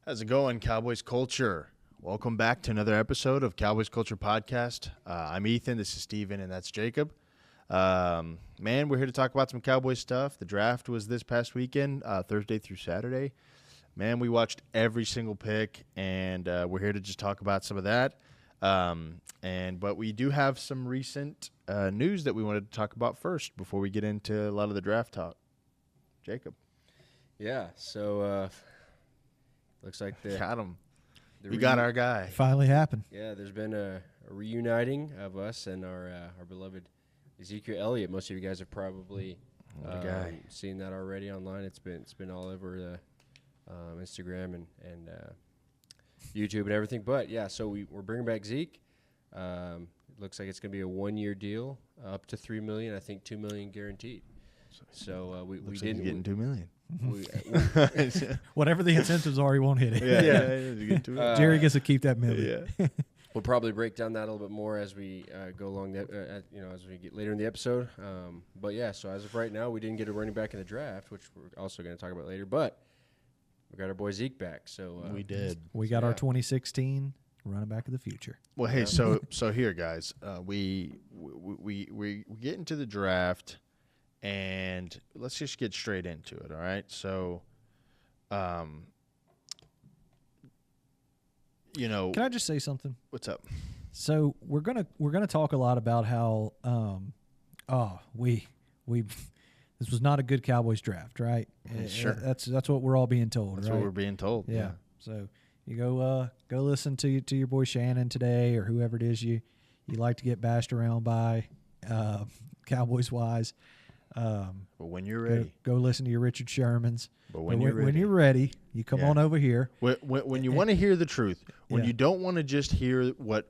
How's it going, Cowboys Culture? Welcome back to another episode of Cowboys Culture Podcast. I'm Ethan, this is Steven, and that's Jacob. Man, we're here to talk about some Cowboys stuff. The draft was this past weekend, Thursday through Saturday. Man, we watched every single pick, and we're here to just talk about some of that. But we do have some recent news that we wanted to talk about first before we get into a lot of the draft talk. Jacob. Yeah, so looks like Got him. We got our guy. Finally happened. Yeah, there's been a reuniting of us and our beloved Ezekiel Elliott. Most of you guys have probably seen that already online. It's been all over the Instagram and YouTube and everything. But yeah, so we're bringing back Zeke. Looks like it's going to be a 1-year deal, up to $3 million. I think $2 million guaranteed. So we didn't getting $2 million. Whatever the incentives are, he won't hit it. Jerry gets to keep that million. Yeah. We'll probably break down that a little bit more as we go along, as we get later in the episode. But yeah, so as of right now, we didn't get a running back in the draft, which we're also going to talk about later. But we got our boy Zeke back. So we did. We got our 2016 running back of the future. Well, hey, so here, guys, we get into the draft. And let's just get straight into it, all right? So, Can I just say something? What's up? So we're gonna talk a lot about how we this was not a good Cowboys draft, right? Sure. That's what we're all being told. That's right? what we're being told. Yeah. So you go listen to your boy Shannon today or whoever it is you like to get bashed around by, Cowboys wise. But when you're ready, go listen to your Richard Shermans. But when you're ready, you come on over here. When you want to hear the truth, when you don't want to just hear what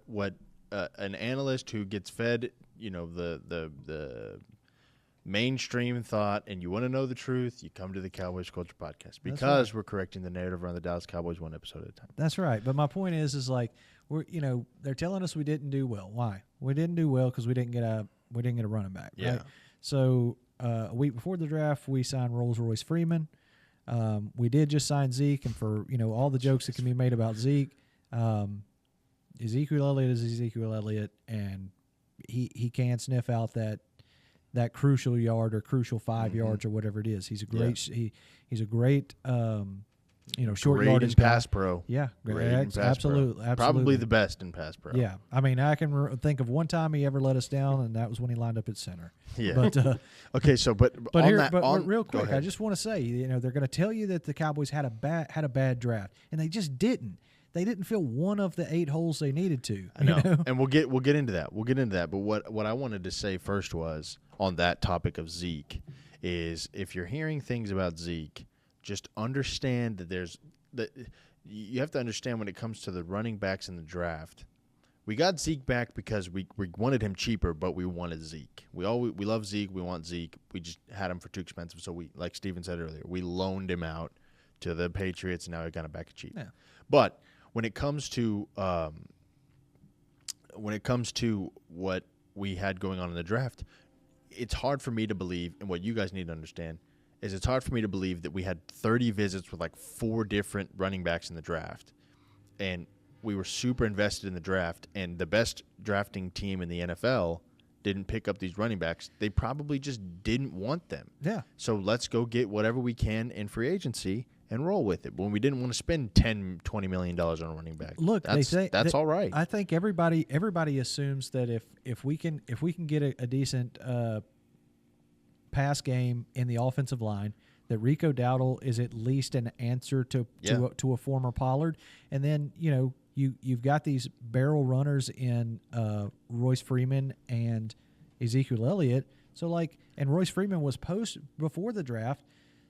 an analyst who gets fed, the mainstream thought, and you want to know the truth, you come to the Cowboys Culture Podcast because we're correcting the narrative around the Dallas Cowboys one episode at a time. That's right. But my point is like they're telling us we didn't do well. Why? We didn't do well because we didn't get a running back. Yeah. Right? So a week before the draft, we signed Rolls-Royce Freeman. We did just sign Zeke, and for all the jokes that can be made about Zeke, Ezekiel Elliott is Ezekiel Elliott, and he can sniff out that crucial yard or crucial 5 yards or whatever it is. He's a great he's a great short yardage pass pro. Yeah, absolutely. Probably the best in pass pro. Yeah, I mean, I can think of one time he ever let us down, and that was when he lined up at center. Yeah. But okay, so but real quick, I just want to say, they're going to tell you that the Cowboys had a bad draft, and they just didn't. They didn't fill one of the 8 holes they needed to. I know. And we'll get into that. We'll get into that. But what I wanted to say first was on that topic of Zeke is if you're hearing things about Zeke, just understand that you have to understand when it comes to the running backs in the draft. We got Zeke back because we wanted him cheaper, but we wanted Zeke. We love Zeke. We want Zeke. We just had him for too expensive, so we, like Steven said earlier, we loaned him out to the Patriots, and now we got him back cheap. Yeah. But when it comes to what we had going on in the draft, it's hard for me to believe, and what you guys need to understand is it's hard for me to believe that we had 30 visits with like 4 different running backs in the draft, and we were super invested in the draft, and the best drafting team in the NFL didn't pick up these running backs. They probably just didn't want them. Yeah. So let's go get whatever we can in free agency and roll with it. When we didn't want to spend $10-20 million on a running back. Look, that's all right. I think everybody assumes that if we can get a decent pass game in the offensive line, that Rico Dowdle is at least an answer to a former Pollard, and then you've got these barrel runners in Royce Freeman and Ezekiel Elliott. So and Royce Freeman was before the draft,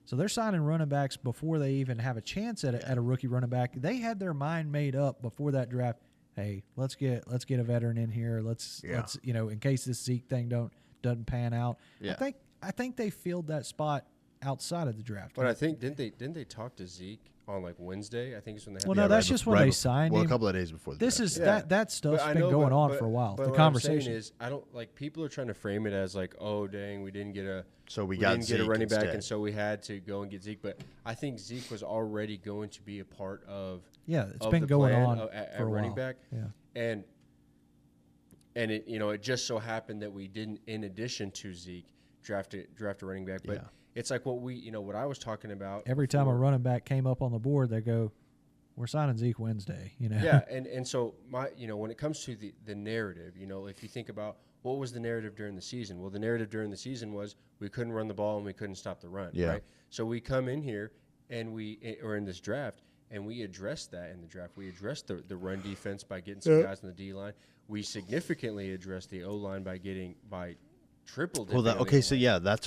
so they're signing running backs before they even have a chance at a rookie running back. They had their mind made up before that draft. Hey, let's get a veteran in here. Let's in case this Zeke thing doesn't pan out. Yeah. I think they filled that spot outside of the draft. But I think didn't they talk to Zeke on like Wednesday? I think it's when they had. Well, no, that's just when they signed him. A couple of days before. This draft. is that stuff's been going on for a while. But the what conversation I'm saying is, I don't like people are trying to frame it as like, oh dang, we didn't get a didn't get a running back, instead. and so we had to go and get Zeke. But I think Zeke was already going to be a part of. Yeah, it's of been the going plan on at for a running while. back. Yeah. And it it just so happened that we didn't, in addition to Zeke, draft a running back. But it's like what what I was talking about. Every time a running back came up on the board, they go, "We're signing Zeke Wednesday." Yeah, and so when it comes to the narrative, if you think about what was the narrative during the season, well, the narrative during the season was we couldn't run the ball and we couldn't stop the run. Yeah. Right. So we come in here and or in this draft. And we addressed that in the draft. We addressed the run defense by getting some guys on the D line. We significantly addressed the O line by triple. Well, that's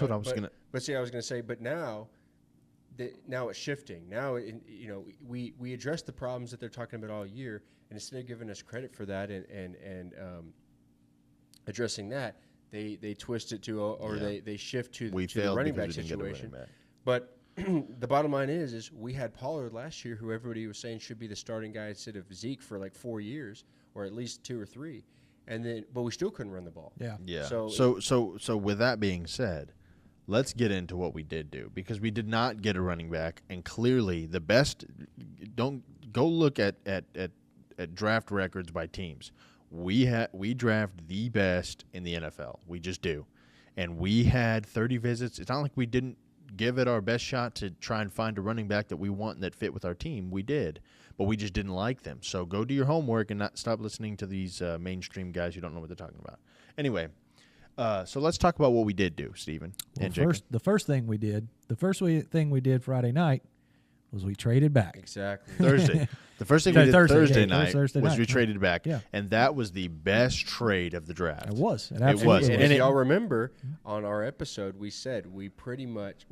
what I was gonna. But see, I was gonna say, but now it's shifting. Now, we addressed the problems that they're talking about all year, and instead of giving us credit for that and addressing that, they twist it to they shift to the running back situation. But the bottom line is we had Pollard last year, who everybody was saying should be the starting guy instead of Zeke for like 4 years, or at least 2 or 3, but we still couldn't run the ball. Yeah. So with that being said, let's get into what we did do, because we did not get a running back, and clearly the best. Don't go look at draft records by teams. We draft the best in the NFL. We just do, and we had 30 visits. It's not like we didn't give it our best shot to try and find a running back that we want and that fit with our team. We did, but we just didn't like them. So go do your homework and not stop listening to these mainstream guys who don't know what they're talking about. Anyway, so let's talk about what we did do, Stephen. The first thing we did Friday night was we traded back. Exactly. Thursday. The first thing we did Thursday night was we traded back. Yeah. And that was the best trade of the draft. It was. It was. And if y'all remember on our episode, we said we pretty much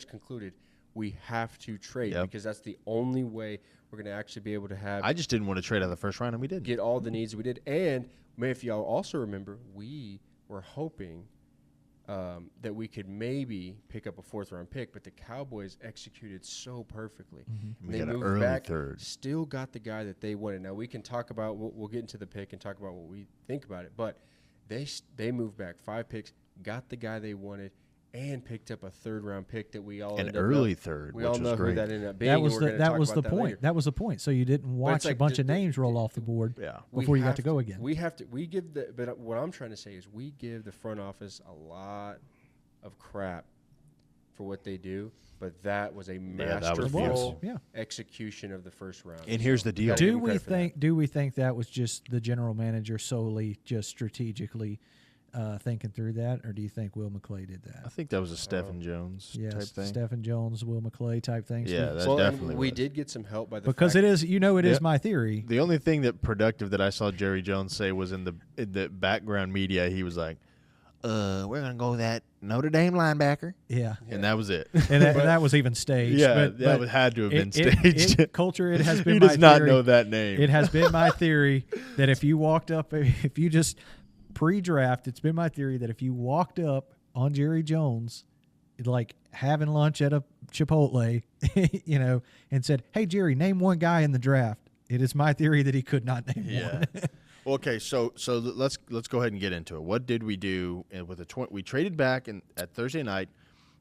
concluded we have to trade because that's the only way we're going to actually be able to have. I just didn't want to trade out of the first round, and we did. Get all the needs we did. And if y'all also remember, we were hoping that we could maybe pick up a 4th-round pick, but the Cowboys executed so perfectly. Mm-hmm. They got an moved early back, third. still got the guy that they wanted. Now we can talk about. We'll get into the pick and talk about what we think about it. But they moved back 5 picks, got the guy they wanted, and picked up a 3rd-round pick that we all an early third. We all know who that ended up being. That was the point. That was the point. So you didn't watch a bunch of names roll off the board before you got to go again. But what I'm trying to say is we give the front office a lot of crap for what they do, but that was a masterful execution of the first round. And here's the deal: do we think that was just the general manager solely just strategically thinking through that, or do you think Will McClay did that? I think that was a Stephen Jones type thing. Stephen Jones, Will McClay type thing. Yeah, that definitely. We did get some help by the because fact it is is my theory. The only thing that productive that I saw Jerry Jones say was in the background media. He was like, we're gonna go with that Notre Dame linebacker. Yeah. And that was it. And that was even staged. Yeah, but had to have been staged. It has been he my does not theory. know that name. It has been my theory that if you just pre-draft, it's been my theory that if you walked up on Jerry Jones, like having lunch at a Chipotle, and said, "Hey Jerry, name one guy in the draft," it is my theory that he could not name one. Okay, so let's go ahead and get into it. What did we do with we traded back at Thursday night.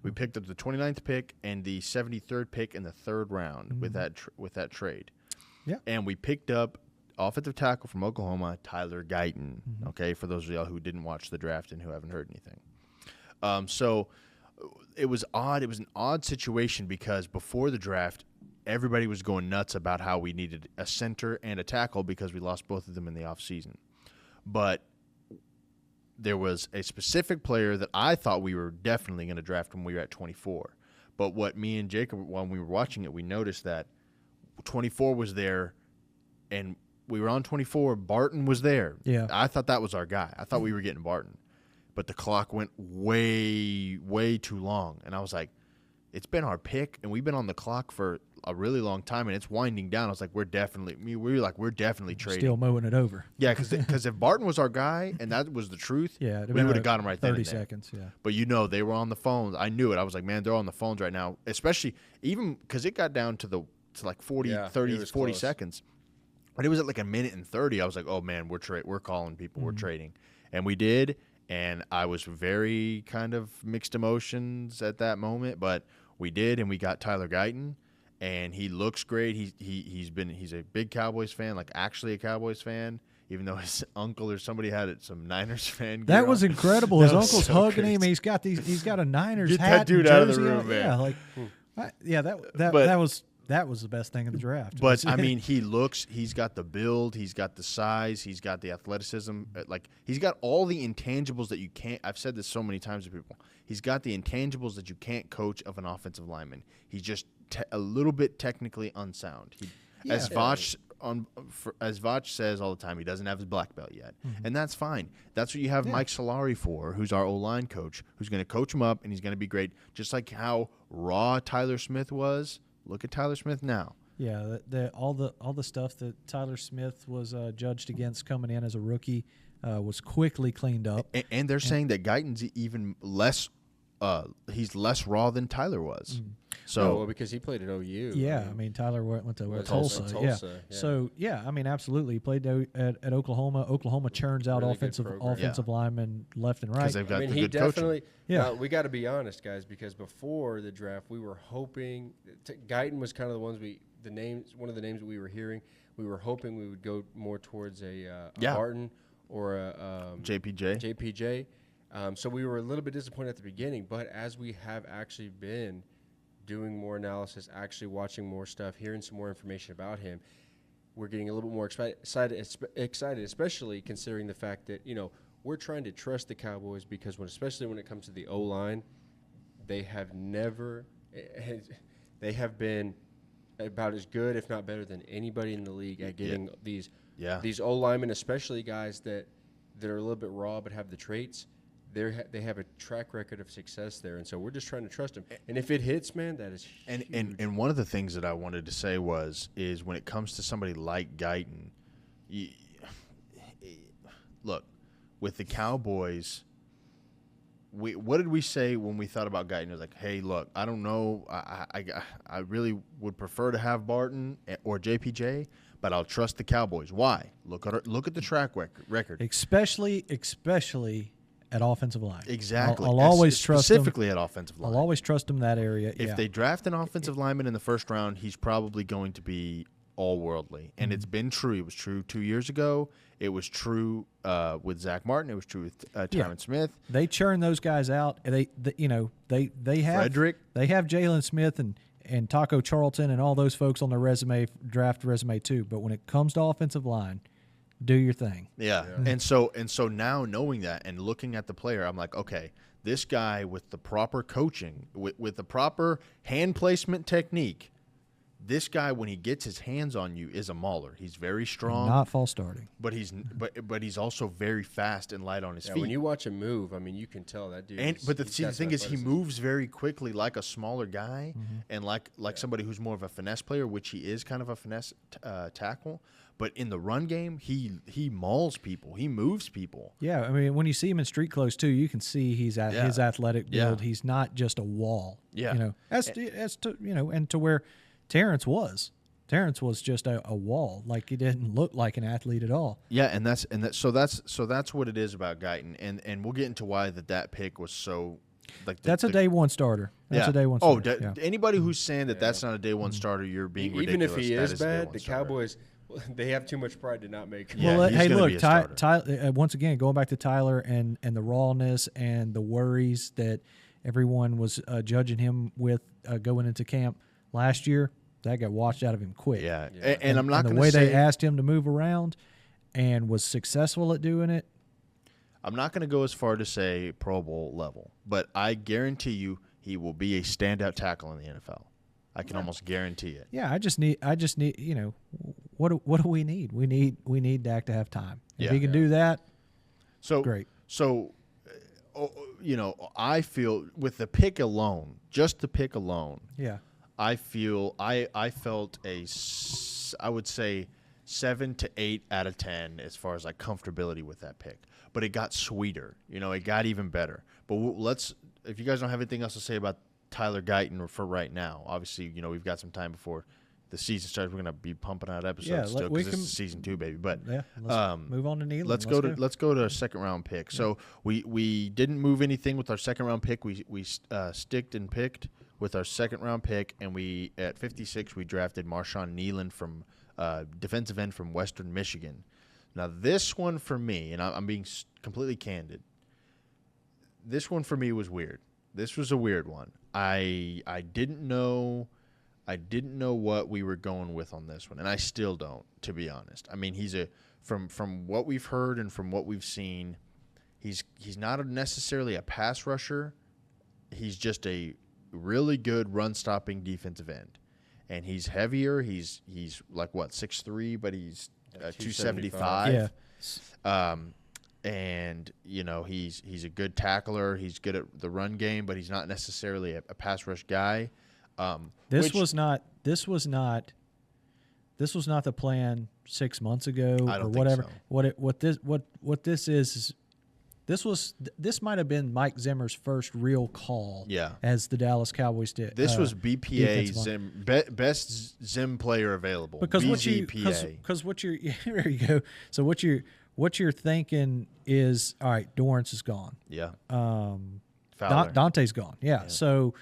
We picked up the 29th pick and the 73rd pick in the 3rd round with that trade. Yeah. And we picked up offensive tackle from Oklahoma, Tyler Guyton. Okay, for those of y'all who didn't watch the draft and who haven't heard anything. So it was odd. It was an odd situation because before the draft, everybody was going nuts about how we needed a center and a tackle because we lost both of them in the offseason. But there was a specific player that I thought we were definitely going to draft when we were at 24. But what me and Jacob, when we were watching it, we noticed that 24 was there, and we were on 24. Barton was there. Yeah. I thought that was our guy. I thought we were getting Barton. But the clock went way, way too long. And I was like, it's been our pick, and we've been on the clock for a really long time, and it's winding down. I was like, we're definitely trading. Still mowing it over. Yeah, because if Barton was our guy and that was the truth, yeah, we would have got him right 30 then. 30 seconds, yeah. But they were on the phones. I knew it. I was like, man, they're on the phones right now, especially even because it got down to like 40 close. seconds. But it was at like a minute and 30. I was like, oh, man, we're calling people. We're trading. And we did, and I was very kind of mixed emotions at that moment. But we did, and we got Tyler Guyton, and he looks great. He's a big Cowboys fan, like actually a Cowboys fan, even though his uncle or somebody had some Niners fan. That was incredible. His uncle's so hugging crazy. him. He's got a Niners Get hat. that dude and out of the jersey room, on. man. Yeah, that was the best thing in the draft. But I mean, he's got the build, he's got the size, he's got the athleticism. Like he's got all the intangibles that you can't. I've said this so many times to people. He's got the intangibles that you can't coach of an offensive lineman. He's just a little bit technically unsound. As Vach says all the time, he doesn't have his black belt yet, and that's fine. That's what you have Mike Solari for, who's our O-line coach, who's going to coach him up, and he's going to be great. Just like how raw Tyler Smith was. Look at Tyler Smith now. Yeah, all the stuff that Tyler Smith was judged against coming in as a rookie was quickly cleaned up. And they're saying that Guyton's even less. He's less raw than Tyler was. So because he played at OU. Yeah, I mean Tyler went to Tulsa. Yeah. So yeah, I mean absolutely. He played at Oklahoma. Oklahoma churns out Really offensive linemen left and right. Because they've got the good definitely. coaching. Yeah, we got to be honest, guys, because before the draft, we were hoping Guyton was kind of one of the names that we were hearing. We were hoping we would go more towards a Barton or a JPJ. So we were a little bit disappointed at the beginning, but as we have actually been doing more analysis, actually watching more stuff, hearing some more information about him, we're getting a little bit more excited, especially considering the fact that, we're trying to trust the Cowboys because especially when it comes to the O-line, they have been about as good, if not better, than anybody in the league at getting these O linemen, especially guys that are a little bit raw but have the traits. They have a track record of success there, and so we're just trying to trust them. And if it hits, man, that is huge. And one of the things that I wanted to say is when it comes to somebody like Guyton, look, with the Cowboys, what did we say when we thought about Guyton? It was like, hey, look, I don't know, I really would prefer to have Barton or JPJ, but I'll trust the Cowboys. Why? Look at the track record, especially at offensive line. Exactly. I'll always trust them. Specifically at offensive line. I'll always trust them that area. If they draft an offensive lineman in the first round, he's probably going to be all-worldly. And it's been true. It was true 2 years ago. It was true with Zach Martin. It was true with Tyron Smith. They churn those guys out. They have Frederick. They have Jalen Smith and Taco Charlton and all those folks on their draft resume too. But when it comes to offensive line, do your thing. Yeah. And so now knowing that and looking at the player, I'm like, okay, this guy with the proper coaching, with the proper hand placement technique, this guy, when he gets his hands on you, is a mauler. He's very strong. Not false starting. But he's also very fast and light on his feet. When you watch him move, I mean, you can tell that dude. But the thing is, he moves very quickly like a smaller guy and like somebody who's more of a finesse player, which he is kind of a finesse tackle. But in the run game, he mauls people. He moves people. Yeah, I mean, when you see him in street clothes too, you can see his athletic build. He's not just a wall. Yeah, and to where Terrence was. Terrence was just a wall. Like, he didn't look like an athlete at all. Yeah, so that's what it is about Guyton, and we'll get into why that pick was so. That's a day one starter. That's a day one starter. Anybody who's saying that's not a day one starter, you're being ridiculous. Even if he is bad, the Cowboys. They have too much pride to not make him. Yeah, well, hey, look, Tyler. Once again, going back to Tyler and the rawness and the worries that everyone was judging him with going into camp last year, that got washed out of him quick. Yeah. And I'm not going to say the way they asked him to move around and was successful at doing it. I'm not going to go as far to say Pro Bowl level, but I guarantee you he will be a standout tackle in the NFL. I can almost guarantee it. Yeah, I just need. What do we need? We need Dak to have time. If he can do that, great. So, I feel with the pick alone, just the pick alone, I felt I would say 7 to 8 out of 10 as far as like comfortability with that pick. But it got sweeter. It got even better. But if you guys don't have anything else to say about Tyler Guyton for right now, obviously, we've got some time before the season starts. We're going to be pumping out episodes still because this is season 2, baby. But let's move on to Nealon. Let's go to our second round pick. Yeah. So we didn't move anything with our second round pick. We sticked and picked with our second round pick, and we at 56 we drafted Marshawn Nealon from defensive end from Western Michigan. Now this one for me, and I'm being completely candid, this one for me was weird. This was a weird one. I didn't know what we were going with on this one, and I still don't, to be honest. I mean, he's from what we've heard and from what we've seen, he's not necessarily a pass rusher. He's just a really good run-stopping defensive end, and he's heavier. He's like 6'3", but he's 275. Yeah. And he's a good tackler. He's good at the run game, but he's not necessarily a pass rush guy. This was not the plan 6 months ago or whatever. So. What this is this might have been Mike Zimmer's first real call. Yeah. As the Dallas Cowboys did. This was BPA Zim best Zim player available. Because what you're there you go. So what you're thinking is, all right, Dorrance is gone. Yeah. Dante's gone. Yeah. So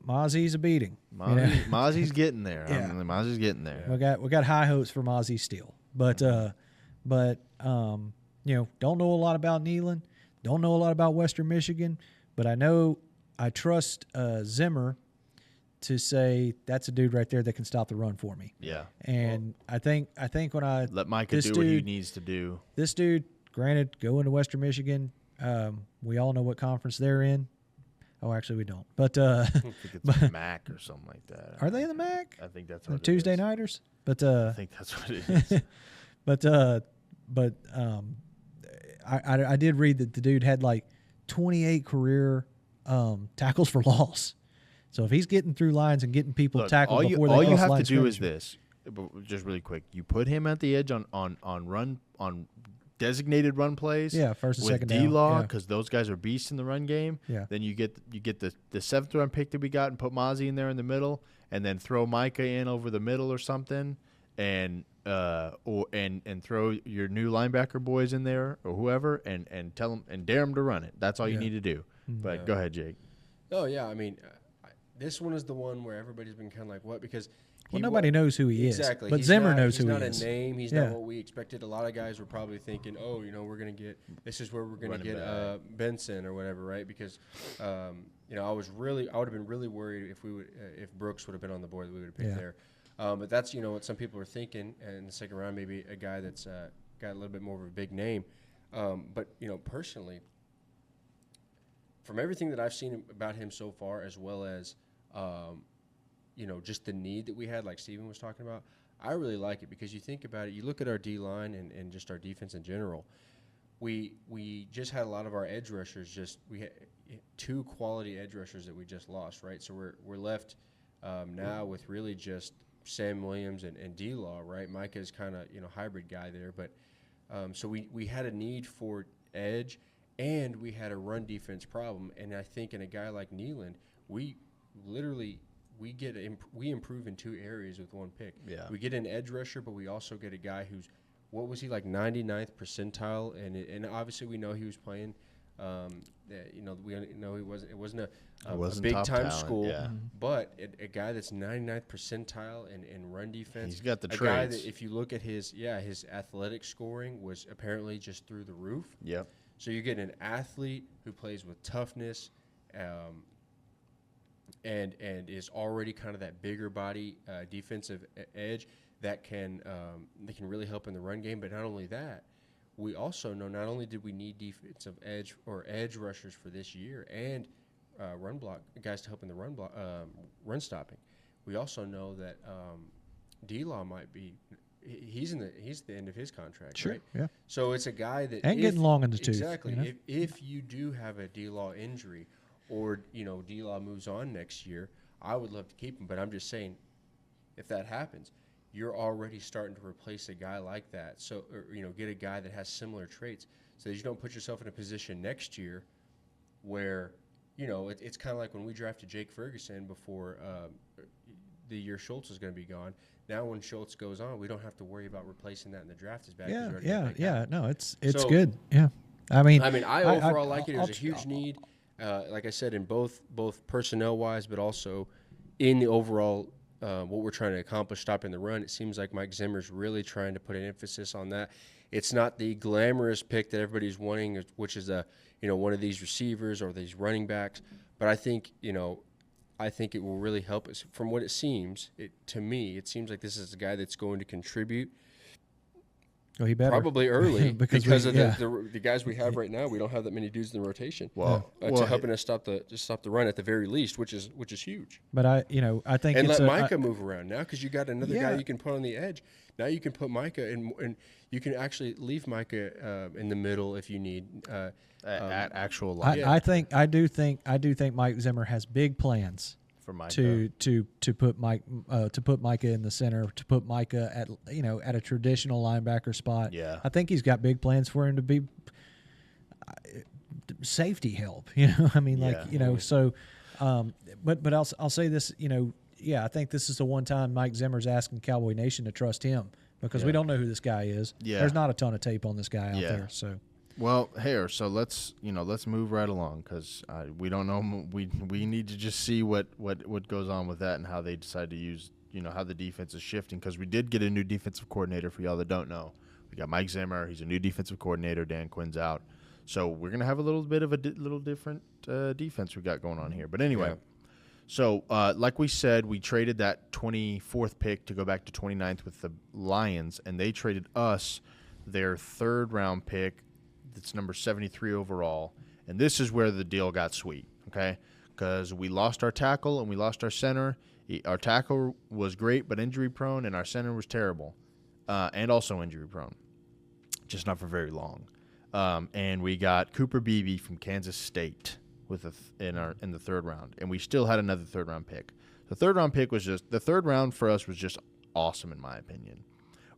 Mozzie's a beating. Mozzie's getting there. Yeah. Mozzie's getting there. We got high hopes for Mozzie still, but don't know a lot about Nealon, don't know a lot about Western Michigan, but I trust Zimmer to say that's a dude right there that can stop the run for me. Yeah. And I think when I let Micah do what he needs to do. This dude, granted, going to Western Michigan, we all know what conference they're in. Oh, actually, we don't. But I think it's MAC or something like that. Are they in the MAC? I think that's what what Tuesday is. Nighters. But I think that's what it is. but I did read that the dude had 28 career tackles for loss. So if he's getting through lines and getting people tackled before they cross all you have line to do scrimmage, is this. Just really quick, you put him at the edge on designated run plays. Yeah, first and with second down. D-Law, because those guys are beasts in the run game. Yeah. Then you get the seventh round pick that we got and put Mozzie in there in the middle, and then throw Micah in over the middle or something, and throw your new linebacker boys in there or whoever, and tell them and dare them to run it. That's all you need to do. Mm-hmm. But go ahead, Jake. Oh yeah, I mean, this one is the one where everybody's been kind of like, what? Because nobody knows who he is. Exactly. But Zimmer knows who he is. He's not a name. He's not what we expected. A lot of guys were probably thinking, oh, we're going to get – this is where we're going to get Benson or whatever, right? Because, I would have been really worried if Brooks would have been on the board that we would have picked there. But that's, what some people are thinking. And in the second round, maybe a guy that's got a little bit more of a big name. But, personally, from everything that I've seen about him so far, as well as just the need that we had, like Steven was talking about, I really like it because you think about it, you look at our D-line and just our defense in general, we just had a lot of our edge rushers, we had 2 quality edge rushers that we just lost, right? So we're left now with really just Sam Williams and D-Law, right? Micah's kind of, hybrid guy there, but so we had a need for edge, and we had a run defense problem, and I think in a guy like Nealon, we improve in 2 areas with 1 pick. Yeah. We get an edge rusher, but we also get a guy who's, what was he, 99th percentile, and obviously we know he was playing. We know it wasn't a big time school, but a guy that's 99th percentile in run defense. He's got the traits. A guy that, if you look at his athletic scoring was apparently just through the roof. Yep. So you get an athlete who plays with toughness, and is already kind of that bigger body defensive edge that can really help in the run game. But not only that, we also know not only did we need defensive edge or edge rushers for this year and run block guys to help in the run stopping, we also know that D-Law might be. He's the end of his contract, sure, right? Yeah. So it's a guy that getting long in the tooth. Exactly. If you do have a D-Law injury, or D-Law moves on next year, I would love to keep him, but I'm just saying, if that happens, you're already starting to replace a guy like that. So, or, get a guy that has similar traits, so that you don't put yourself in a position next year where, it's kind of like when we drafted Jake Ferguson before the year Schultz is going to be gone. Now, when Schultz goes on, we don't have to worry about replacing that in the draft as bad. Yeah. No, it's so good. Yeah. I mean, I overall like it. It was a huge need, like I said, in both personnel wise, but also in the overall what we're trying to accomplish, stopping the run. It seems like Mike Zimmer's really trying to put an emphasis on that. It's not the glamorous pick that everybody's wanting, which is one of these receivers or these running backs. But I think it will really help us. From what it seems, to me, it seems like this is a guy that's going to contribute. Oh, he better. Probably early because of the guys we have right now. We don't have that many dudes in the rotation. To helping us stop the run at the very least, which is huge. But I think and let Micah move around now because you got another guy you can put on the edge. Now you can put Micah and you can actually leave Micah in the middle if you need at actual line. I do think Mike Zimmer has big plans for Micah. to put Micah in the center, to put Micah at a traditional linebacker spot. Yeah. I think he's got big plans for him to be safety help. So but I'll say this, I think this is the one time Mike Zimmer's asking Cowboy Nation to trust him because we don't know who this guy is. Yeah. There's not a ton of tape on this guy out there. So. Well, here, so let's move right along because we don't know. We need to just see what goes on with that and how they decide to use, how the defense is shifting because we did get a new defensive coordinator. For y'all that don't know, we got Mike Zimmer. He's a new defensive coordinator. Dan Quinn's out, so we're gonna have a little bit of a little different defense we got going on here. But anyway, so like we said, we traded that 24th pick to go back to 29th with the Lions, and they traded us their 3rd round pick. It's number 73 overall, and this is where the deal got sweet, okay? Because we lost our tackle and we lost our center. Our tackle was great but injury-prone, and our center was terrible and also injury-prone, just not for very long. And we got Cooper Beebe from Kansas State in the 3rd round, and we still had another 3rd-round pick. The 3rd-round pick was the 3rd round for us was just awesome in my opinion.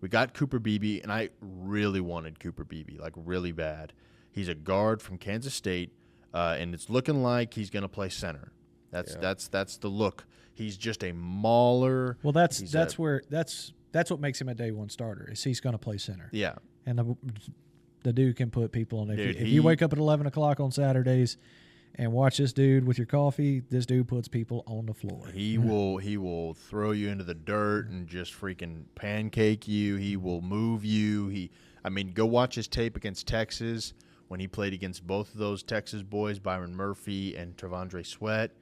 We got Cooper Beebe, and I really wanted Cooper Beebe, like really bad. He's a guard from Kansas State, and it's looking like he's going to play center. That's the look. He's just a mauler. Well, that's what makes him a day one starter. Is he's going to play center. Yeah, and the dude can put people on. If you wake up at 11 o'clock on Saturdays and watch this dude with your coffee, this dude puts people on the floor. He will throw you into the dirt and just freaking pancake you. He will move you. Go watch his tape against Texas when he played against both of those Texas boys, Byron Murphy and Tavondre Sweat.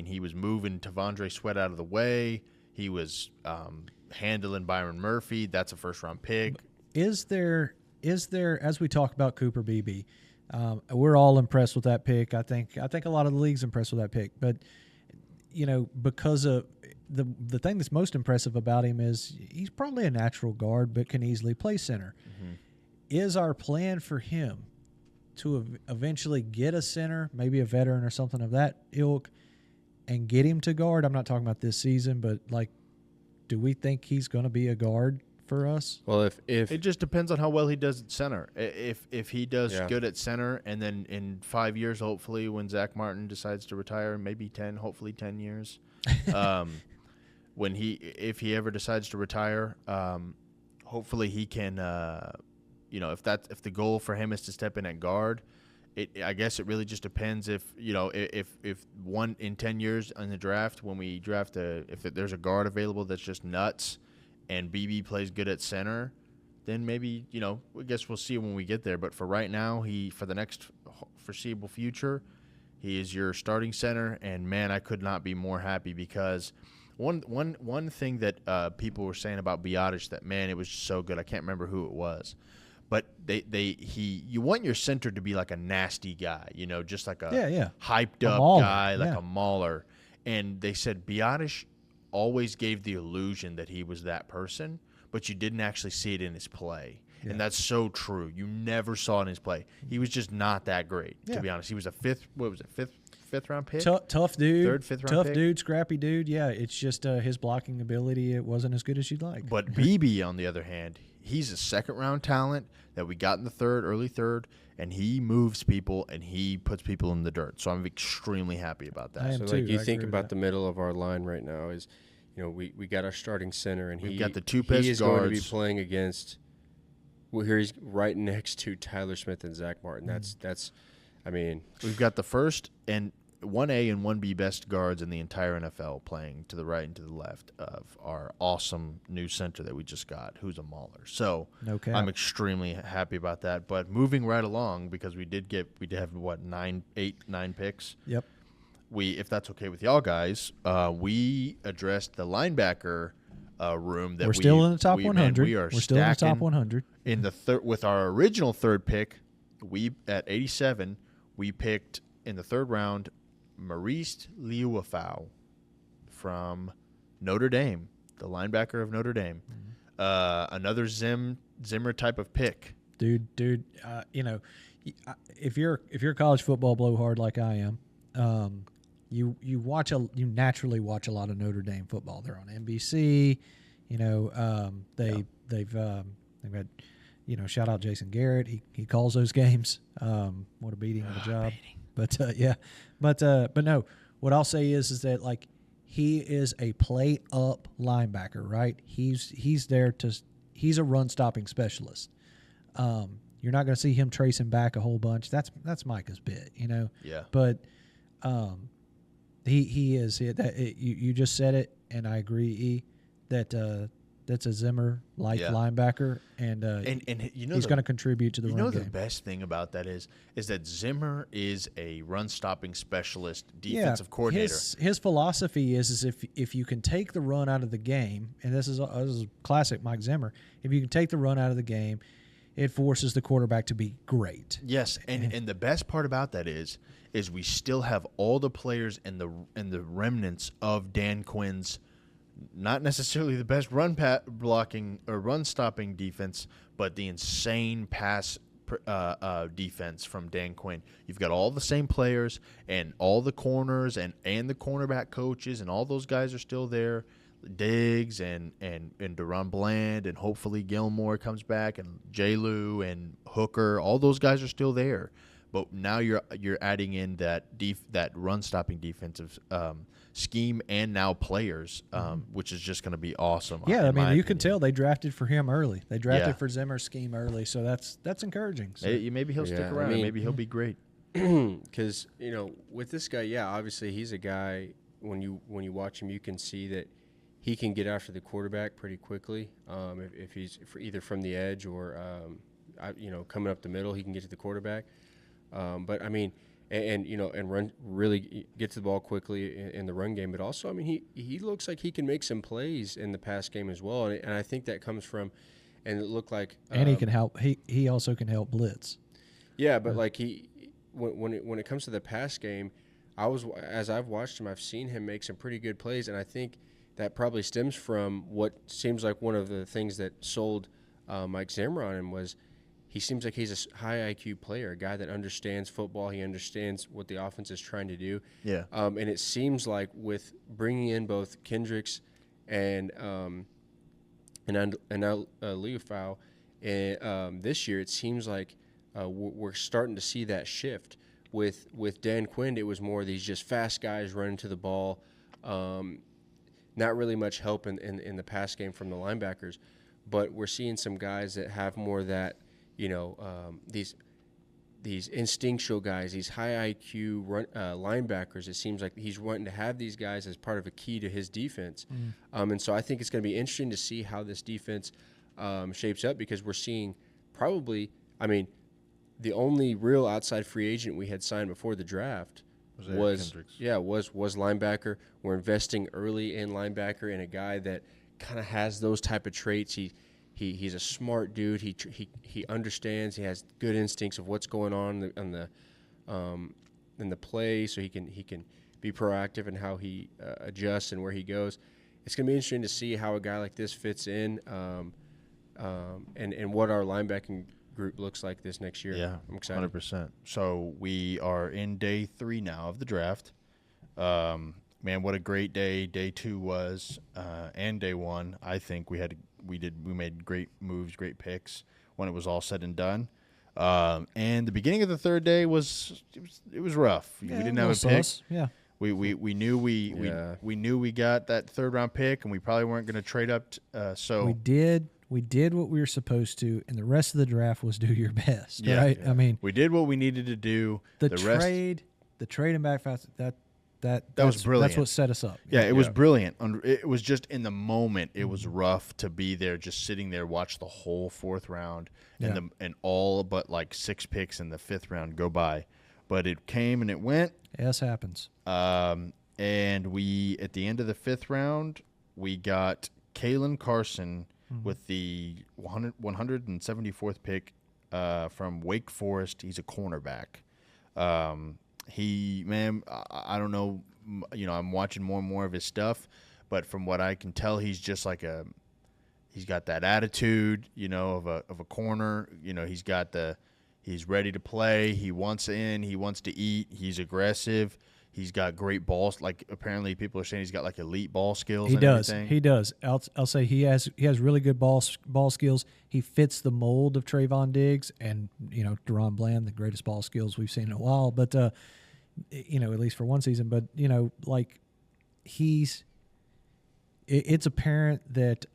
He was moving Tavondre Sweat out of the way. He was handling Byron Murphy. That's a 1st-round pick. Is there, as we talk about Cooper Beebe, we're all impressed with that pick. I think a lot of the league's impressed with that pick. But, because of the thing that's most impressive about him is he's probably a natural guard but can easily play center. Mm-hmm. Is our plan for him to eventually get a center, maybe a veteran or something of that ilk, and get him to guard? I'm not talking about this season, but, do we think he's going to be a guard for us? Well, if it just depends on how well he does at center. If he does good at center, and then in 5 years, hopefully, when Zach Martin decides to retire, maybe 10 years, if he ever decides to retire, hopefully he can. If the goal for him is to step in at guard, I guess it really just depends if one in 10 years in the draft when we draft if there's a guard available that's just nuts. And BB plays good at center, then maybe, I guess we'll see when we get there. But for right now, for the next foreseeable future, he is your starting center. And, man, I could not be more happy because one thing that people were saying about Biotish that, man, it was so good. I can't remember who it was. But you want your center to be like a nasty guy, just like a hyped up guy, like a mauler. And they said Biotish always gave the illusion that he was that person, but you didn't actually see it in his play. Yeah. And that's so true. You never saw it in his play. He was just not that great, to be honest. He was a fifth fifth round pick. Tough dude. Third, fifth round tough pick. dude, scrappy dude. Yeah, it's just his blocking ability. It wasn't as good as you'd like. But BB, on the other hand, he's a second round talent that we got in the early third, and he moves people and he puts people in the dirt. So I'm extremely happy about that. I am So too. like you I think agree with about that. the middle of our line right now is, we got our starting center, and We've he got the two best he is going to be guards. playing against. Well, here he's right next to Tyler Smith and Zach Martin. That's, I mean, We've got the first and 1A and 1B best guards in the entire NFL playing to the right and to the left of our awesome new center that we just got, who's a mauler. So No cap. I'm extremely happy about that. But moving right along, because we did have what, 9 picks. Yep. If that's okay with y'all guys, we addressed the linebacker room that We're still in the top 100. We are We're still in the top stacking 100. in the third with our original third pick. We at 87, we picked in the third round Maurice Liuafau from Notre Dame, the linebacker of Notre Dame. Another Zimmer type of pick. Dude, if you're a college football blowhard like I am, you naturally watch a lot of Notre Dame football. They're on NBC. They've got shout out Jason Garrett. He calls those games. What a beating of a job. But no. What I'll say is that like he is a play up linebacker, right? He's there he's a run stopping specialist. You're not going to see him tracing back a whole bunch. That's Micah's bit, Yeah. But he is. You just said it, and I agree. That's a Zimmer like linebacker, and he's going to contribute to the run game. The best thing about that is that Zimmer is a run stopping specialist, defensive coordinator. His philosophy is if you can take the run out of the game, and this is classic Mike Zimmer. If you can take the run out of the game, it forces the quarterback to be great. Yes, and the best part about that is we still have all the players and the remnants of Dan Quinn's, not necessarily the best run blocking or run stopping defense, but the insane pass defense from Dan Quinn. You've got all the same players and all the corners and the cornerback coaches, and all those guys are still there. Diggs and Deron Bland, and hopefully Gilmore comes back, and J. Lou and Hooker. All those guys are still there. But now you're adding in that run stopping defensive scheme, and now players, which is just going to be awesome. Yeah, I mean, you can tell they drafted for him early. They drafted for Zimmer's scheme early, so that's encouraging. So. Maybe he'll stick around. Maybe he'll be great. Because with this guy, obviously he's a guy. When you watch him, you can see that he can get after the quarterback pretty quickly. If he's either from the edge or coming up the middle, he can get to the quarterback. But I mean, and run, really get to the ball quickly in the run game. But also, I mean, he looks like he can make some plays in the pass game as well. And I think that comes from, and it looked like, and he can help. He also can help blitz. Yeah, but like when it comes to the pass game, as I've watched him, I've seen him make some pretty good plays, and I think that probably stems from what seems like one of the things that sold Mike Zimmer on him was. He seems like he's a high IQ player, a guy that understands football. He understands what the offense is trying to do. Yeah. And it seems like with bringing in both Kendricks and now Liufau, this year, it seems like we're starting to see that shift. With Dan Quinn, it was more of these just fast guys running to the ball, not really much help in the pass game from the linebackers. But we're seeing some guys that have more of that. These instinctual guys, these high IQ linebackers, it seems like he's wanting to have these guys as part of a key to his defense. And so I think it's going to be interesting to see how this defense shapes up, because we're seeing probably, I mean, the only real outside free agent we had signed before the draft was linebacker. We're investing early in linebacker, and a guy that kind of has those type of traits. He's a smart dude. He understands. He has good instincts of what's going on in the play, so he can be proactive in how he adjusts and where he goes. It's going to be interesting to see how a guy like this fits in, and what our linebacking group looks like this next year. Yeah, I'm excited. 100%. So we are in day 3 now of the draft. Man, what a great day 2 was, and day 1. I think we made great moves, great picks when it was all said and done. And the beginning of the 3rd day was rough. Yeah, we didn't have a pick. Yeah. We knew we knew we got that 3rd round pick, and we probably weren't going to trade up. So we did what we were supposed to, and the rest of the draft was do your best, right? Yeah. I mean, we did what we needed to do. The trade and back fast that was brilliant. That's what set us up. Yeah, it was brilliant. It was just in the moment. It was rough to be there, just sitting there, watch the whole 4th round, and all but like 6 picks in the 5th round go by. But it came and it went. Yes, happens. And we, at the end of the 5th round, we got Kalen Carson with the 174th pick from Wake Forest. He's a cornerback. I don't know, I'm watching more and more of his stuff, but from what I can tell, he's just like he's got that attitude, of a corner. He's ready to play. He wants in. He wants to eat. He's aggressive. He's got great balls. Like, apparently people are saying he's got like elite ball skills. Everything. He does. I'll say he has really good ball skills. He fits the mold of Trayvon Diggs and Deron Bland, the greatest ball skills we've seen in a while. But at least for one season. But it's apparent that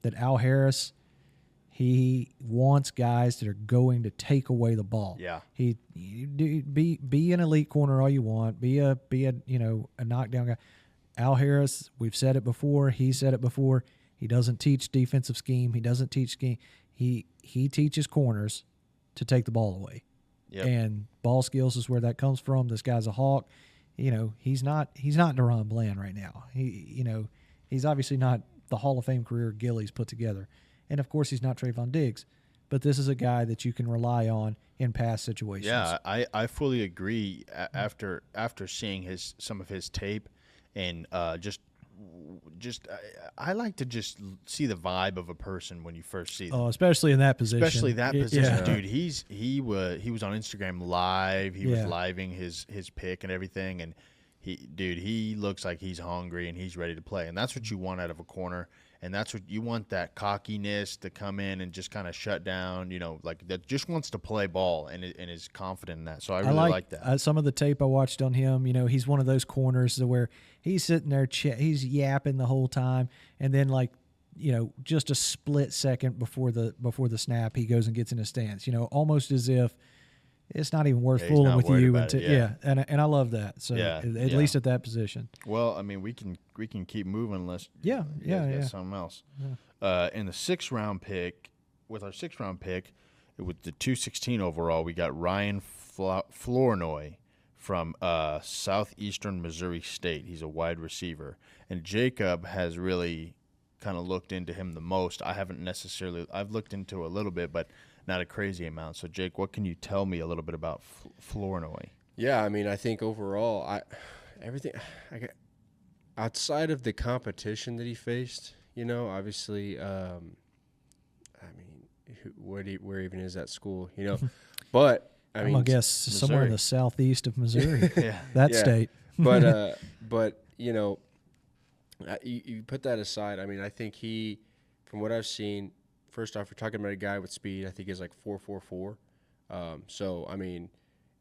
that Al Harris, he wants guys that are going to take away the ball. Yeah. Be an elite corner all you want. Be a knockdown guy. Al Harris, we've said it before. He said it before. He doesn't teach defensive scheme. He doesn't teach scheme. He teaches corners to take the ball away. Yep. And ball skills is where that comes from. This guy's a hawk. He's not Deron Bland right now. He's obviously not the Hall of Fame career Gillies put together. And, of course, he's not Trayvon Diggs. But this is a guy that you can rely on in past situations. Yeah, I fully agree after seeing some of his tape and I like to just see the vibe of a person when you first see them. Oh, especially in that position. Yeah. Dude. He was on Instagram Live. He was living his pick and everything, and he looks like he's hungry and he's ready to play, and that's what you want out of a corner. And that's what you want, that cockiness to come in and just kind of shut down, like that just wants to play ball and is confident in that. So I really like that. Some of the tape I watched on him, he's one of those corners where he's sitting there, he's yapping the whole time. And then just a split second before the snap, he goes and gets in a stance, almost as if it's not even worth fooling with you. And I love that. So at least at that position. Well, I mean, we can keep moving unless got something else. In the 6th round pick, with our 6th round pick, with the 216 overall, we got Ryan Flournoy from Southeastern Missouri State. He's a wide receiver, and Jacob has really kind of looked into him the most. I've looked into a little bit, but not a crazy amount. So, Jake, what can you tell me a little bit about Flournoy? Yeah, I mean, I think overall, outside of the competition that he faced, obviously, where even is that school, But I'm gonna guess somewhere in the southeast of Missouri, state. But you put that aside. I mean, I think he, from what I've seen. First off, we're talking about a guy with speed. I think he's like 4.44. So I mean,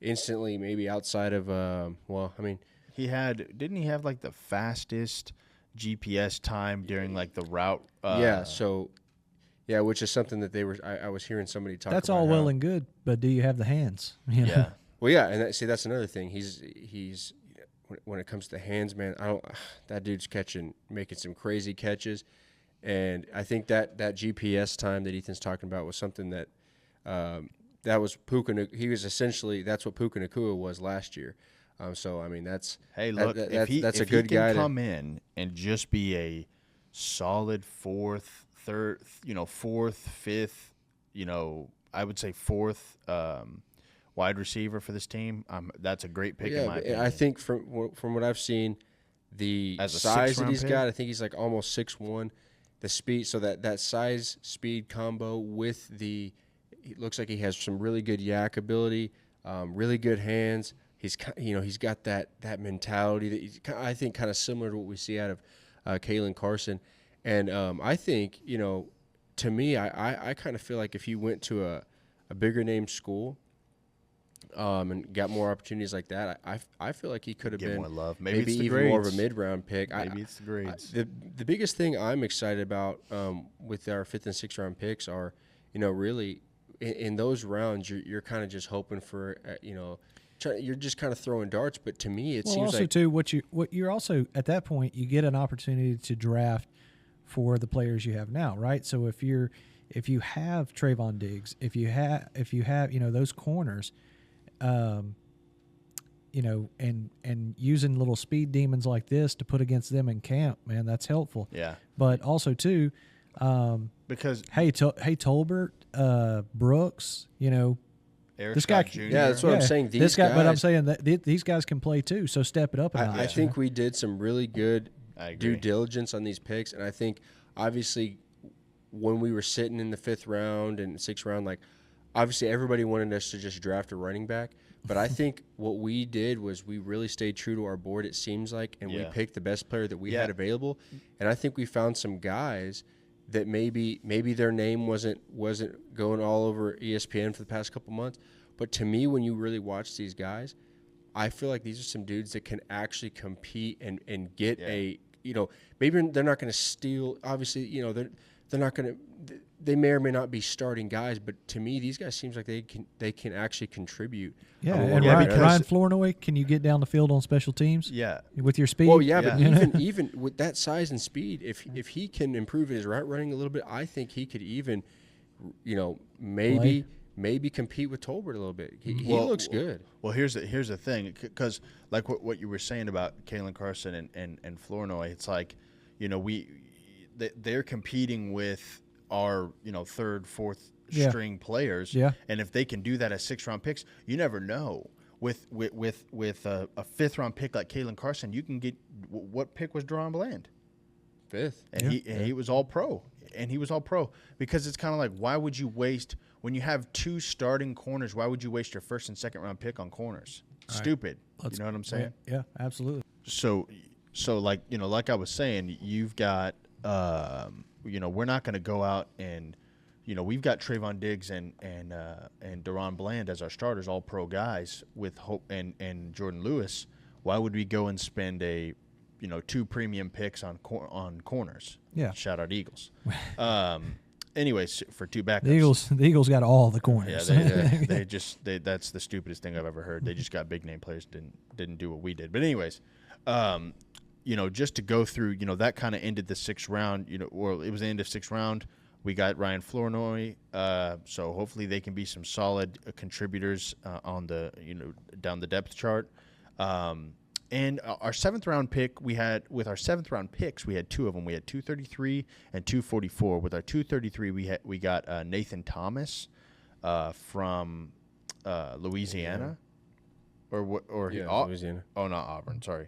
instantly maybe outside of didn't he have like the fastest GPS time during like the route? Which is something that I was hearing somebody talk. That's about all well and good, but do you have the hands? Yeah. Well, yeah, and that's another thing. He's when it comes to hands, man. That dude's making some crazy catches. And I think that GPS time that Ethan's talking about was something that was Puka. He was essentially that's what Puka Nacua was last year. So I mean that's if he can come in and just be a solid fourth, fifth, I would say fourth wide receiver for this team. That's a great pick in my opinion. I think from what I've seen, the size that he's got, I think he's like almost 6'1". The speed, so that size speed combo with the he looks like he has some really good yak ability, really good hands. He's got that mentality that he's, I think, kind of similar to what we see out of Kalen Carson. And I think, to me, I kind of feel like if he went to a bigger name school and got more opportunities like that, I feel like he could have been more love. Maybe it's the even grades. more of a mid-round pick. Maybe it's the grades. The biggest thing I'm excited about with our 5th and 6th round picks are, really in those rounds you're kind of just hoping for, you're just kind of throwing darts. But to me, it seems also like too what you're also at that point you get an opportunity to draft for the players you have now, right? So if you have Trayvon Diggs, if you have those corners, and using little speed demons like this to put against them in camp, man, that's helpful. Yeah. But also too, because Tolbert, Brooks, Eric this Scott guy, Jr. Yeah, that's what I'm saying. These guys, but I'm saying that these guys can play too. So step it up. I think we did some really good I due agree. diligence on these picks, and I think obviously when we were sitting in the 5th round and 6th round, like obviously everybody wanted us to just draft a running back, but I think what we did was we really stayed true to our board, it seems like, and we picked the best player that we had available, and I think we found some guys that maybe their name wasn't going all over ESPN for the past couple months, but to me, when you really watch these guys, I feel like these are some dudes that can actually compete and get maybe they're not going to steal. Obviously, they're not going to. They may or may not be starting guys, but to me, these guys seems like they can actually contribute. Yeah, and Ryan Flournoy, can you get down the field on special teams? Yeah, with your speed. Well, but even with that size and speed, if he can improve his route running a little bit, I think he could even, maybe compete with Tolbert a little bit. He looks good. Well, here's the thing, because like what you were saying about Kalen Carson and Flournoy, it's like, they're competing with our 3rd, 4th string players, and if they can do that as 6th round picks, you never know. With a 5th round pick like Kalen Carson, you can get what pick was Deron Bland? 5th, and he was all pro, because it's kind of like, why would you waste when you have 2 starting corners? Why would you waste your 1st and 2nd round pick on corners? Stupid. You know what I'm saying? Yeah, absolutely. So like like I was saying, you've got we're not going to go out and we've got Trayvon Diggs and Deron Bland as our starters, all pro guys with Hope and Jordan Lewis. Why would we go and spend 2 premium picks on corners? Yeah. Shout out Eagles. Anyways, for 2 backups. The Eagles got all the corners. Yeah, they that's the stupidest thing I've ever heard. They just got big name players, didn't do what we did. But anyways, just to go through, that kind of ended the 6th round, or it was the end of 6th round. We got Ryan Flournoy, so hopefully they can be some solid contributors on the, down the depth chart. And our 7th round pick, with our 7th round picks, we had 2 of them. We had 233 and 244. With our 233, we got Nathan Thomas from Louisiana, Louisiana. Oh, not Auburn. Sorry.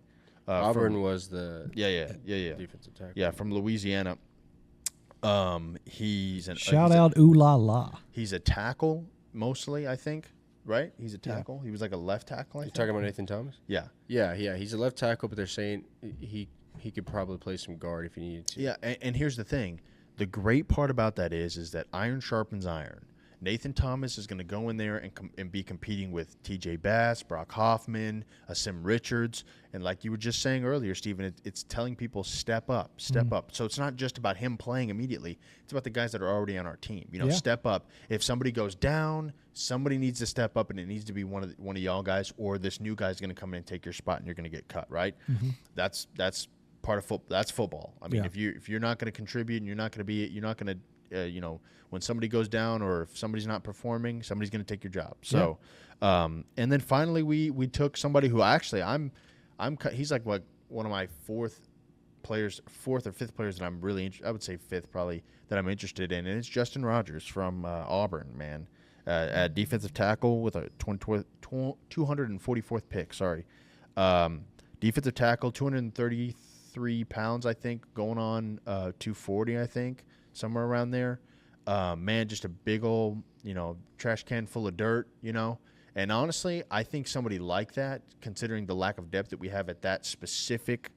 Auburn was the defensive tackle. Yeah, from Louisiana. He's out ooh la la. He's a tackle mostly, I think. Right? He's a tackle. Yeah. He was like a left tackle. You're talking about Nathan Thomas? Yeah. Yeah. He's a left tackle, but they're saying he could probably play some guard if he needed to. Yeah, and here's the thing. The great part about that is that iron sharpens iron. Nathan Thomas is going to go in there and be competing with T.J. Bass, Brock Hoffman, Asim Richards. And like you were just saying earlier, Stephen, it's telling people step up. So it's not just about him playing immediately. It's about the guys that are already on our team. Step up. If somebody goes down, somebody needs to step up, and it needs to be one of y'all guys, or this new guy's going to come in and take your spot, and you're going to get cut, right? Mm-hmm. That's part of football. That's football. I mean, if you're not going to contribute and you're not going to when somebody goes down or if somebody's not performing, somebody's going to take your job. So, and then finally we took somebody who actually he's like one of my 4th or 5th players that I'm really I would say 5th probably that I'm interested in, and it's Justin Rogers from Auburn, man, at defensive tackle with a 244th pick. Sorry, defensive tackle, 233 pounds, I think, going on 240, I think. Somewhere around there. Man, just a big old trash can full of dirt, And honestly, I think somebody like that, considering the lack of depth that we have at that specific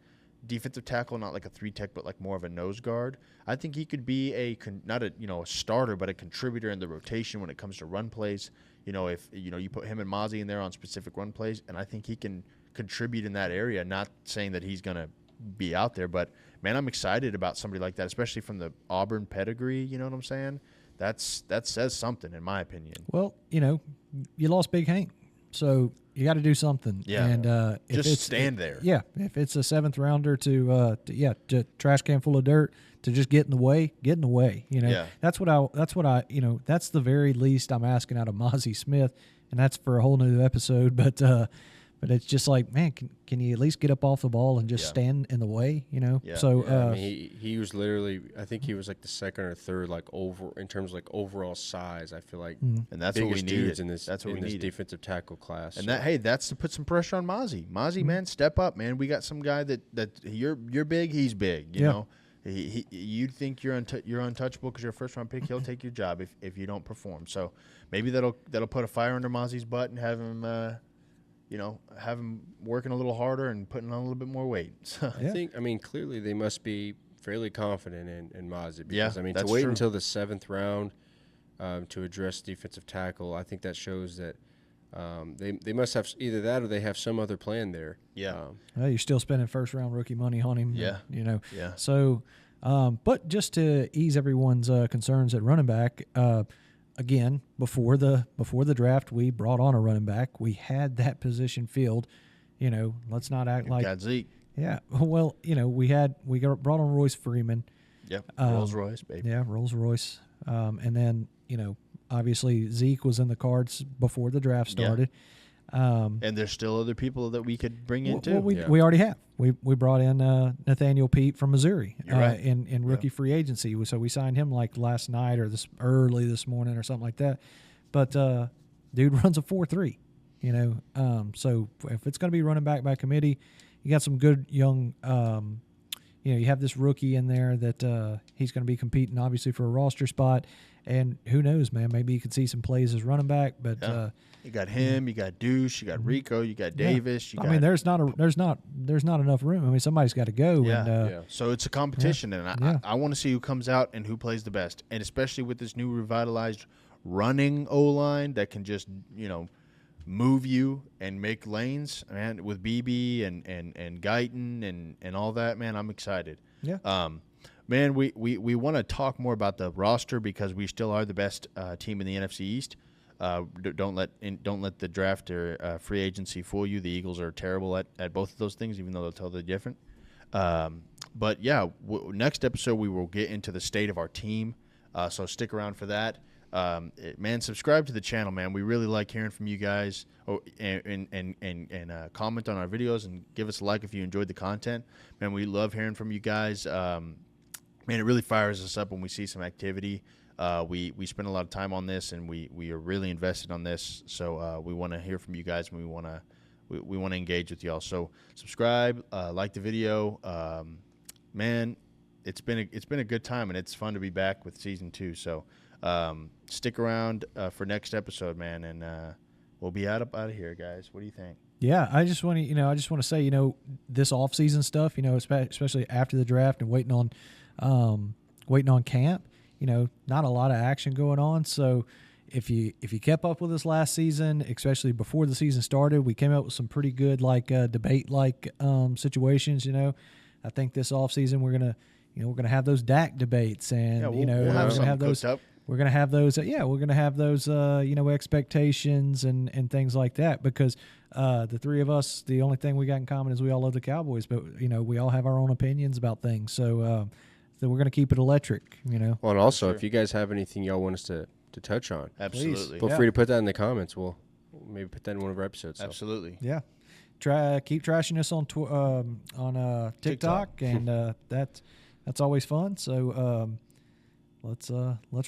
defensive tackle, not like a 3-tech, but like more of a nose guard, I think he could be not a starter, but a contributor in the rotation when it comes to run plays. If you put him and Mozzie in there on specific run plays, and I think he can contribute in that area. Not saying that he's going to be out there, but man, I'm excited about somebody like that, especially from the Auburn pedigree. You know what I'm saying? That says something, in my opinion. Well, you lost Big Hank, so you got to do something. Yeah, and if just stand there. Yeah, if it's a 7th rounder to trash can full of dirt to just get in the way. Yeah. That's the very least I'm asking out of Mozzie Smith, and that's for a whole new episode. But it's just like, man, can you at least get up off the ball and just stand in the way, Yeah. So he was literally, I think he was like the 2nd or 3rd, in terms of like overall size. I feel like, and that's what we needed in this. That's what we this needed. Defensive tackle class. And that's to put some pressure on Mozzie. Mozzie, man, step up, man. We got some guy that you're big, he's big. You know, you'd think you're untouchable because you're a 1st-round pick. He'll take your job if you don't perform. So maybe that'll put a fire under Mozzie's butt and have him. Have him working a little harder and putting on a little bit more weight. I mean, clearly they must be fairly confident in Mozzie. Because, to wait true. until the 7th round to address defensive tackle, I think that shows that they must have either that or they have some other plan there. Yeah. Well, you're still spending 1st-round rookie money on him. Yeah. Yeah. So, but just to ease everyone's concerns at running back, again, before the draft, we brought on a running back. We had that position filled. Let's not act like got Zeke. Yeah. Well, we brought on Royce Freeman. Yep. Rolls Royce, baby. Yeah, Rolls Royce. And then obviously Zeke was in the cards before the draft started. And there's still other people that we could bring in too. We already have. We brought in Nathaniel Pete from Missouri right. in rookie free agency. So we signed him like last night or early this morning or something like that. But dude runs a 4.3. So if it's going to be running back by committee, you got some good young. You have this rookie in there that he's going to be competing obviously for a roster spot. And who knows, man? Maybe you could see some plays as running back, but you got him, you got Deuce, you got Rico, you got Davis. I mean, there's not enough room. I mean, somebody's got to go. Yeah. So it's a competition, and I want to see who comes out and who plays the best, and especially with this new revitalized running O-line that can just move you and make lanes, man. With BB and Guyton and all that, man, I'm excited. Yeah. Man, we want to talk more about the roster because we still are the best team in the NFC East. Don't let the draft or free agency fool you. The Eagles are terrible at both of those things, even though they're totally different. But yeah, next episode we will get into the state of our team. So stick around for that. Man, subscribe to the channel, man. We really like hearing from you guys. And comment on our videos and give us a like if you enjoyed the content. Man, we love hearing from you guys. Man, it really fires us up when we see some activity. We spend a lot of time on this, and we are really invested on this. So we want to hear from you guys, and we want to engage with y'all. So subscribe, like the video. Man, it's been a good time, and it's fun to be back with season 2. So stick around for next episode, man, and we'll be out of here, guys. What do you think? Yeah, I just want to say, this off-season stuff, especially after the draft and waiting on camp, not a lot of action going on. So if you kept up with us last season, especially before the season started, we came up with some pretty good debate situations. I think this offseason we're gonna have those DAC debates, and we're gonna have those. We're gonna have those. We're gonna have those. Expectations and things like that, because the three of us, the only thing we got in common is we all love the Cowboys, but we all have our own opinions about things. So we're going to keep it electric, Well, and also, if you guys have anything y'all want us to touch on, absolutely, feel free to put that in the comments. We'll maybe put that in one of our episodes. So. Absolutely, yeah. Keep trashing us on TikTok, and that's always fun. So let's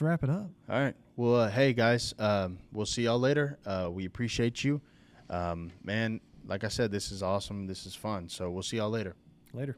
wrap it up. All right. Well, hey guys, we'll see y'all later. We appreciate you, man. Like I said, this is awesome. This is fun. So we'll see y'all later. Later.